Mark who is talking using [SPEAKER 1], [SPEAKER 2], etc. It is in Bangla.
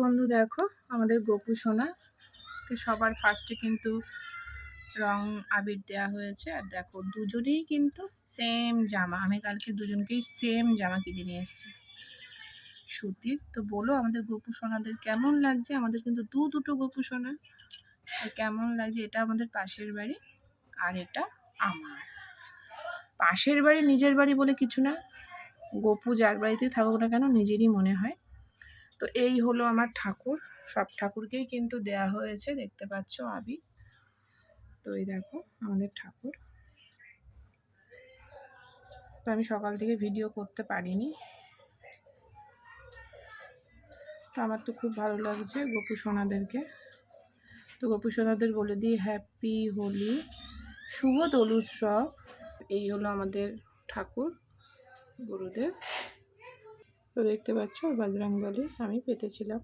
[SPEAKER 1] বন্ধু দেখো আমাদের গোপু সোনাকে সবার ফার্স্টে কিন্তু রং আবির দেওয়া হয়েছে। আর দেখো দুজনেই কিন্তু সেম জামা, আমি কালকে দুজনকেই সেম জামা কিনে নিয়ে এসেছি সুতির। তো বলো আমাদের গোপু সোনাদের কেমন লাগছে? আমাদের কিন্তু দুটো গোপু সোনা। কেমন লাগছে? এটা আমাদের পাশের বাড়ি আর এটা আমার পাশের বাড়ি। নিজের বাড়ি বলে কিছু না, গোপু যার বাড়িতেই থাকুক না কেন নিজেরই মনে হয়। তো এই হলো আমার ঠাকুর, সব ঠাকুরকেই কিন্তু দেয়া হয়েছে, দেখতে পাচ্ছ আবির। তো এই দেখো আমাদের ঠাকুর। তো আমি সকাল থেকে ভিডিও করতে পারিনি। তো আমার তো খুব ভালো লাগছে গোপু সোনাদেরকে। তো গোপু সোনাদের বলে দিই হ্যাপি হোলি, শুভ দোল উৎসব। এই হলো আমাদের ঠাকুর গুরুদেব। তো দেখতে পাচ্ছ বজরংবলী আমি পেতেছিলাম।